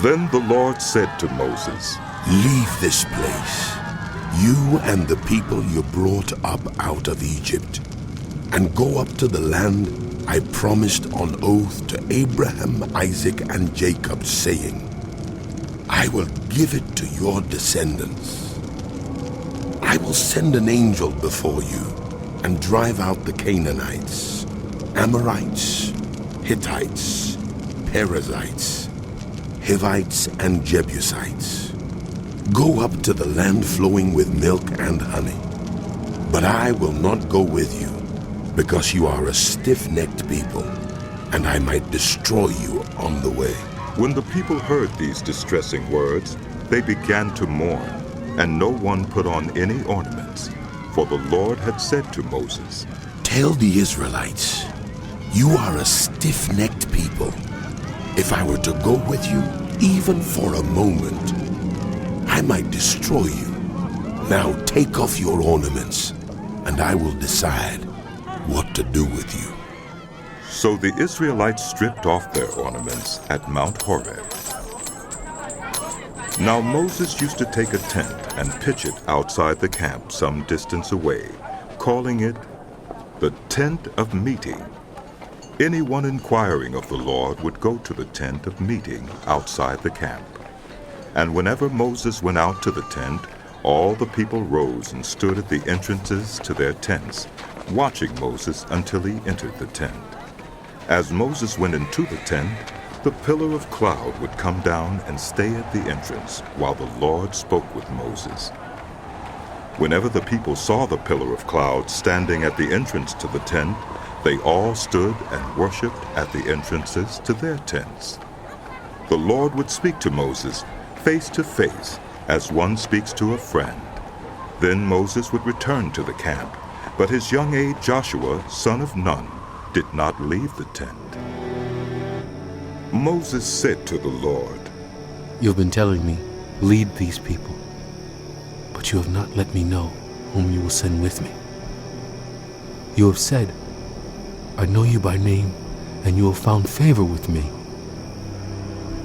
Then the Lord said to Moses, Leave this place, you and the people you brought up out of Egypt, and go up to the land I promised on oath to Abraham, Isaac, and Jacob, saying, I will give it to your descendants. I will send an angel before you and drive out the Canaanites, Amorites, Hittites, Perizites, Hivites, and Jebusites. Go up to the land flowing with milk and honey. But I will not go with you, because you are a stiff-necked people, and I might destroy you on the way. When the people heard these distressing words, they began to mourn, and no one put on any ornaments, for the Lord had said to Moses, Tell the Israelites, you are a stiff-necked people. If I were to go with you, even for a moment, I might destroy you. Now take off your ornaments, and I will decide what to do with you. So the Israelites stripped off their ornaments at Mount Horeb. Now Moses used to take a tent and pitch it outside the camp some distance away, calling it the Tent of Meeting. Anyone inquiring of the Lord would go to the tent of meeting outside the camp. And whenever Moses went out to the tent, all the people rose and stood at the entrances to their tents, watching Moses until he entered the tent. As Moses went into the tent, the pillar of cloud would come down and stay at the entrance while the Lord spoke with Moses. Whenever the people saw the pillar of cloud standing at the entrance to the tent, they all stood and worshipped at the entrances to their tents. The Lord would speak to Moses face to face, as one speaks to a friend. Then Moses would return to the camp, but his young aide Joshua, son of Nun, did not leave the tent. Moses said to the Lord, You have been telling me, lead these people, but you have not let me know whom you will send with me. You have said, I know you by name, and you have found favor with me.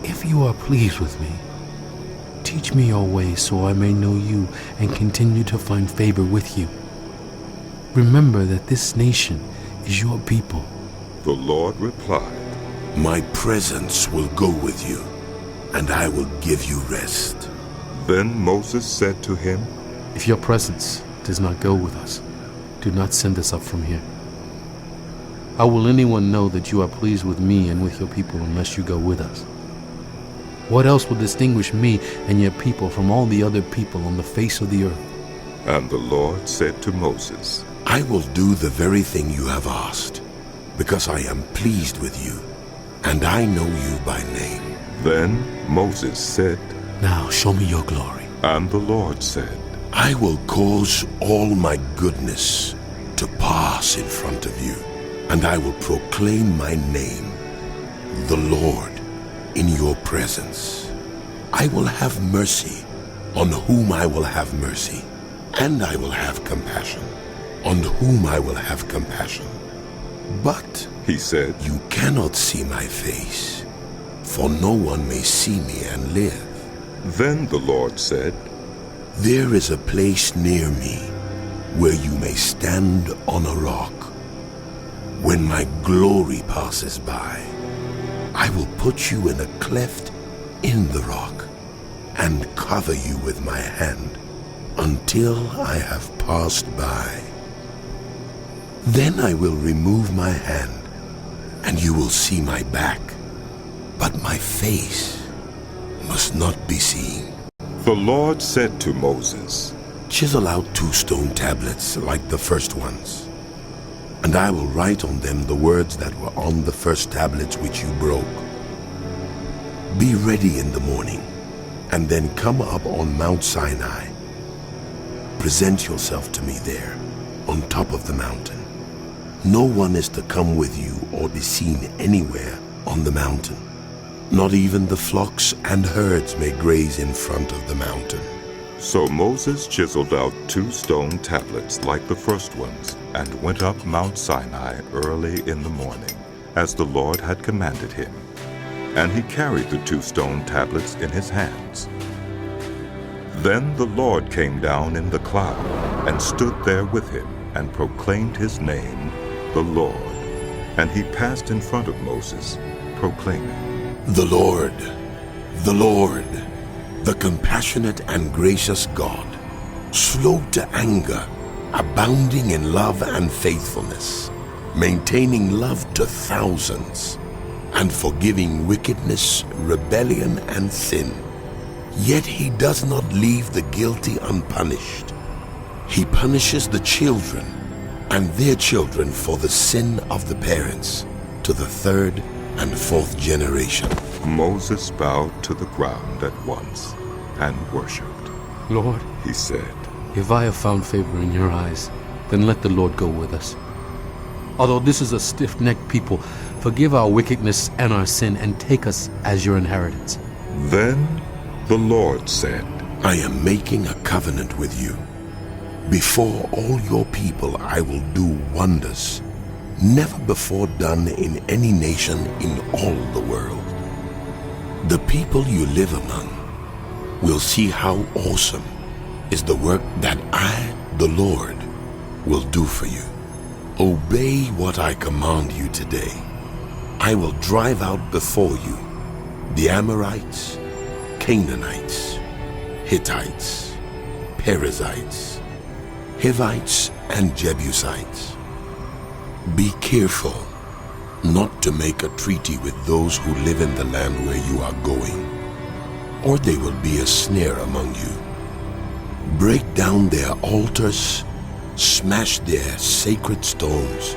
If you are pleased with me, teach me your ways so I may know you and continue to find favor with you. Remember that this nation is your people. The Lord replied, My presence will go with you, and I will give you rest. Then Moses said to him, If your presence does not go with us, do not send us up from here. How will anyone know that you are pleased with me and with your people unless you go with us? What else will distinguish me and your people from all the other people on the face of the earth? And the Lord said to Moses, I will do the very thing you have asked, because I am pleased with you, and I know you by name. Then Moses said, Now show me your glory. And the Lord said, I will cause all my goodness to pass in front of you, and I will proclaim my name, the Lord, in your presence. I will have mercy on whom I will have mercy, and I will have compassion on whom I will have compassion. But, he said, you cannot see my face, for no one may see me and live. Then the Lord said, There is a place near me where you may stand on a rock. When my glory passes by, I will put you in a cleft in the rock and cover you with my hand until I have passed by. Then I will remove my hand, and you will see my back, but my face must not be seen. The Lord said to Moses, Chisel out 2 stone tablets like the first ones, and I will write on them the words that were on the first tablets which you broke. Be ready in the morning, and then come up on Mount Sinai. Present yourself to me there, on top of the mountain. No one is to come with you or be seen anywhere on the mountain. Not even the flocks and herds may graze in front of the mountain. So Moses chiseled out 2 stone tablets like the first ones, and went up Mount Sinai early in the morning, as the Lord had commanded him. and he carried the 2 stone tablets in his hands. Then the Lord came down in the cloud and stood there with him and proclaimed his name, the Lord. And he passed in front of Moses, proclaiming, The Lord, the compassionate and gracious God, slow to anger, abounding in love and faithfulness, maintaining love to thousands, and forgiving wickedness, rebellion, and sin. Yet he does not leave the guilty unpunished. He punishes the children and their children for the sin of the parents to the 3rd and 4th generation. Moses bowed to the ground at once and worshipped. Lord, He said, if I have found favor in your eyes, then let the Lord go with us. Although this is a stiff-necked people, forgive our wickedness and our sin and take us as your inheritance. Then the Lord said, I am making a covenant with you. Before all your people I will do wonders, never before done in any nation in all the world. The people you live among will see how awesome is the work that I, the Lord, will do for you. Obey what I command you today. I will drive out before you the Amorites, Canaanites, Hittites, Perizites, Hivites, and Jebusites. Be careful not to make a treaty with those who live in the land where you are going, or they will be a snare among you. Break down their altars, smash their sacred stones,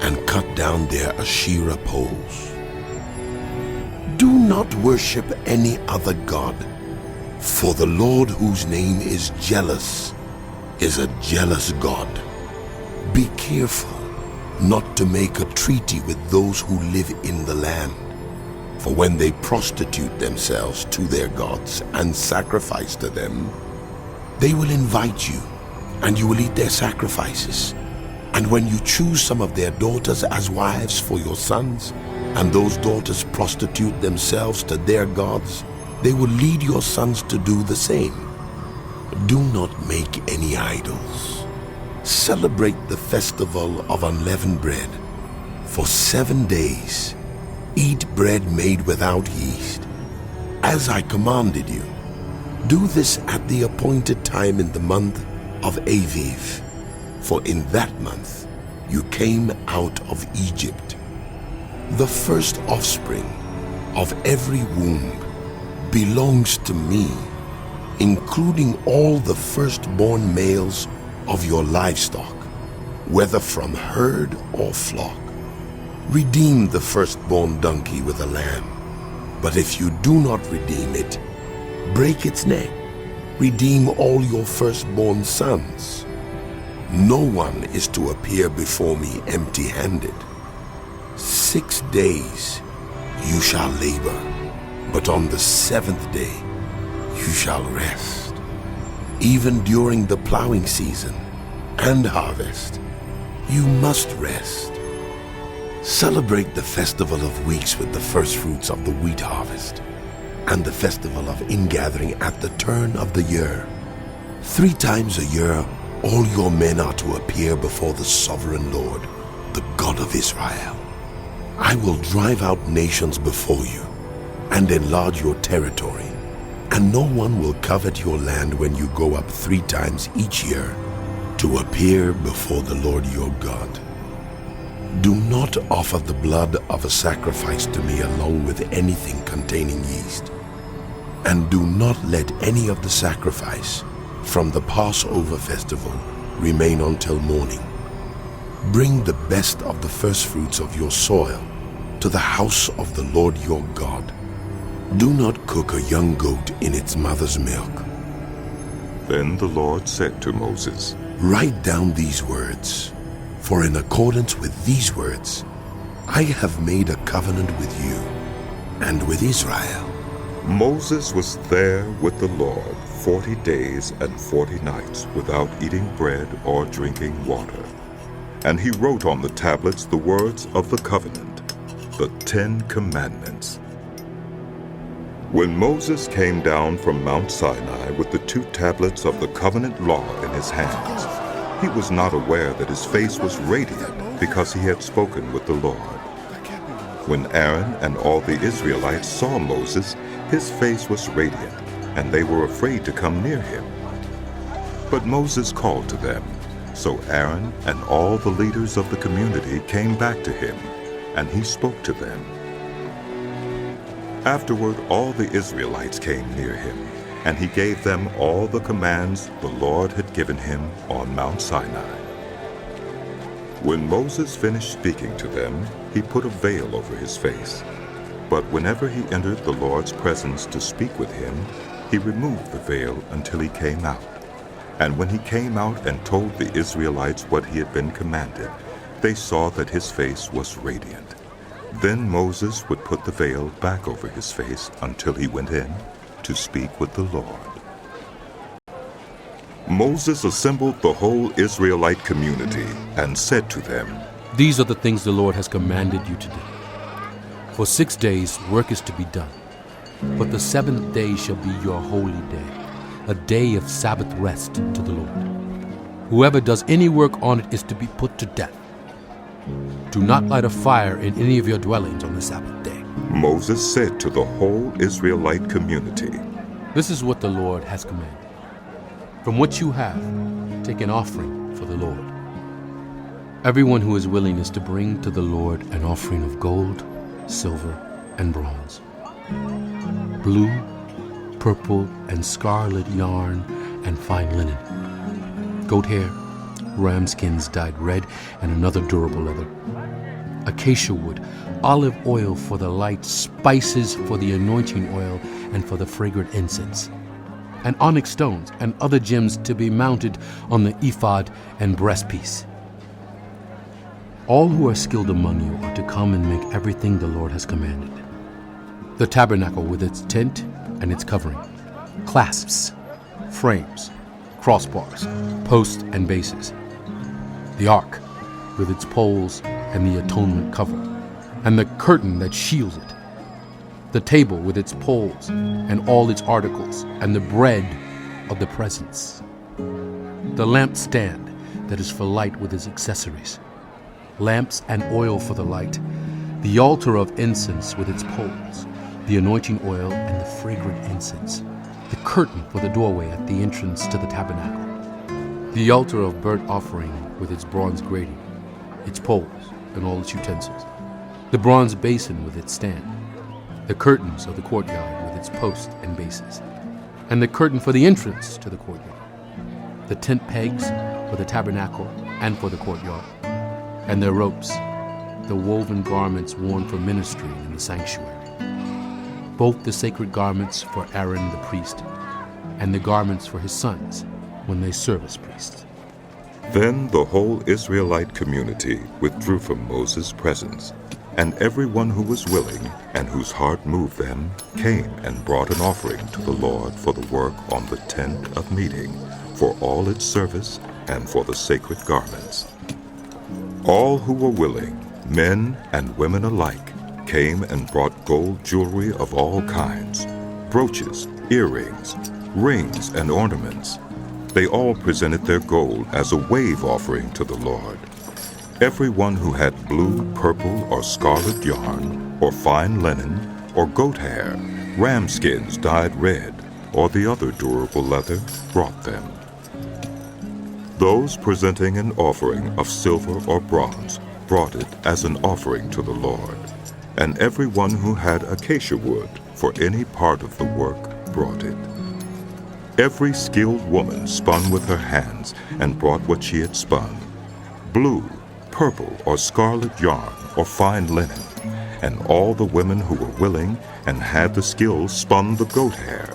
and cut down their Asherah poles. Do not worship any other god, for the Lord, whose name is jealous, is a jealous God. Be careful not to make a treaty with those who live in the land, for when they prostitute themselves to their gods and sacrifice to them, they will invite you, and you will eat their sacrifices. And when you choose some of their daughters as wives for your sons, and those daughters prostitute themselves to their gods, they will lead your sons to do the same. Do not make any idols. Celebrate the festival of unleavened bread. For 7 days, eat bread made without yeast, as I commanded you. Do this at the appointed time in the month of Aviv, for in that month you came out of Egypt. The first offspring of every womb belongs to me, including all the firstborn males of your livestock, whether from herd or flock. Redeem the firstborn donkey with a lamb, but if you do not redeem it, break its neck. Redeem all your firstborn sons. No one is to appear before me empty-handed. 6 days you shall labor, but on the 7th day you shall rest. Even during the plowing season and harvest, you must rest. Celebrate the festival of weeks with the first fruits of the wheat harvest, and the festival of ingathering at the turn of the year. 3 times a year all your men are to appear before the sovereign Lord, the God of Israel. I will drive out nations before you and enlarge your territory, and no one will covet your land when you go up 3 times each year to appear before the Lord your God. Do not offer the blood of a sacrifice to me along with anything containing yeast, and do not let any of the sacrifice from the Passover festival remain until morning. Bring the best of the firstfruits of your soil to the house of the Lord your God. Do not cook a young goat in its mother's milk. Then the Lord said to Moses, Write down these words, for in accordance with these words, I have made a covenant with you and with Israel. Moses was there with the Lord 40 days and 40 nights without eating bread or drinking water. And he wrote on the tablets the words of the covenant, the 10 Commandments. When Moses came down from Mount Sinai with the 2 tablets of the covenant law in his hands, he was not aware that his face was radiant because he had spoken with the Lord. When Aaron and all the Israelites saw Moses, his face was radiant, and they were afraid to come near him. But Moses called to them, so Aaron and all the leaders of the community came back to him, and he spoke to them. Afterward, all the Israelites came near him, and he gave them all the commands the Lord had given him on Mount Sinai. When Moses finished speaking to them, he put a veil over his face. But whenever he entered the Lord's presence to speak with him, he removed the veil until he came out. And when he came out and told the Israelites what he had been commanded, they saw that his face was radiant. Then Moses would put the veil back over his face until he went in to speak with the Lord. Moses assembled the whole Israelite community and said to them, These are the things the Lord has commanded you to do. For 6 days work is to be done, but the 7th day shall be your holy day, a day of Sabbath rest to the Lord. Whoever does any work on it is to be put to death. Do not light a fire in any of your dwellings on the Sabbath day. Moses said to the whole Israelite community, This is what the Lord has commanded. From what you have, take an offering for the Lord. Everyone who is willing is to bring to the Lord an offering of gold, silver, and bronze, blue, purple, and scarlet yarn, and fine linen, goat hair, ram skins dyed red, and another durable leather, acacia wood, olive oil for the light, spices for the anointing oil, and for the fragrant incense, and onyx stones and other gems to be mounted on the ephod and breastpiece. All who are skilled among you are to come and make everything the Lord has commanded. The tabernacle with its tent and its covering, clasps, frames, crossbars, posts and bases, the ark with its poles and the atonement cover, and the curtain that shields it, the table with its poles and all its articles, and the bread of the presence, the lampstand that is for light with its accessories, lamps and oil for the light, the altar of incense with its poles, the anointing oil and the fragrant incense, the curtain for the doorway at the entrance to the tabernacle, the altar of burnt offering with its bronze grating, its poles and all its utensils, the bronze basin with its stand, the curtains of the courtyard with its posts and bases, and the curtain for the entrance to the courtyard, the tent pegs for the tabernacle and for the courtyard, and their ropes, the woven garments worn for ministering in the sanctuary, both the sacred garments for Aaron the priest and the garments for his sons when they serve as priests. Then the whole Israelite community withdrew from Moses' presence, and everyone who was willing and whose heart moved them came and brought an offering to the Lord for the work on the tent of meeting, for all its service and for the sacred garments. All who were willing, men and women alike, came and brought gold jewelry of all kinds, brooches, earrings, rings, and ornaments. They all presented their gold as a wave offering to the Lord. Everyone who had blue, purple, or scarlet yarn, or fine linen, or goat hair, ram skins dyed red, or the other durable leather, brought them. Those presenting an offering of silver or bronze brought it as an offering to the Lord, and everyone who had acacia wood for any part of the work brought it. Every skilled woman spun with her hands and brought what she had spun, blue, purple, or scarlet yarn, or fine linen, and all the women who were willing and had the skill spun the goat hair.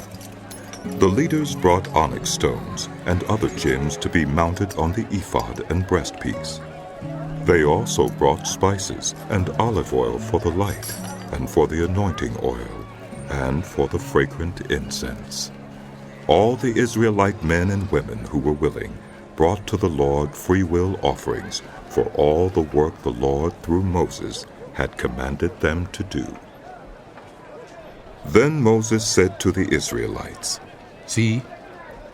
The leaders brought onyx stones and other gems to be mounted on the ephod and breastpiece. They also brought spices and olive oil for the light, and for the anointing oil, and for the fragrant incense. All the Israelite men and women who were willing brought to the Lord freewill offerings for all the work the Lord through Moses had commanded them to do. Then Moses said to the Israelites, See,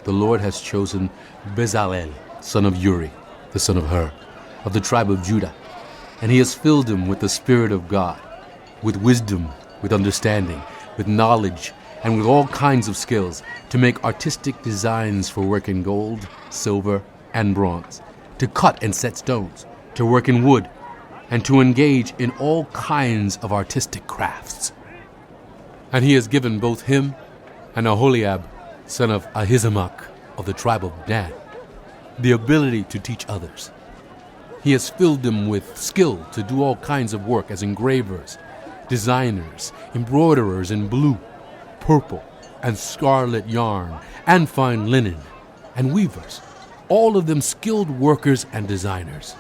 the Lord has chosen Bezaleel, son of Uri, the son of Hur, of the tribe of Judah, and he has filled him with the Spirit of God, with wisdom, with understanding, with knowledge, and with all kinds of skills, to make artistic designs for work in gold, silver, and bronze, to cut and set stones, to work in wood, and to engage in all kinds of artistic crafts. And he has given both him and Aholiab, son of Ahisamach, of the tribe of Dan, the ability to teach others. He has filled them with skill to do all kinds of work as engravers, designers, embroiderers in blue, purple, and scarlet yarn, and fine linen, and weavers, all of them skilled workers and designers.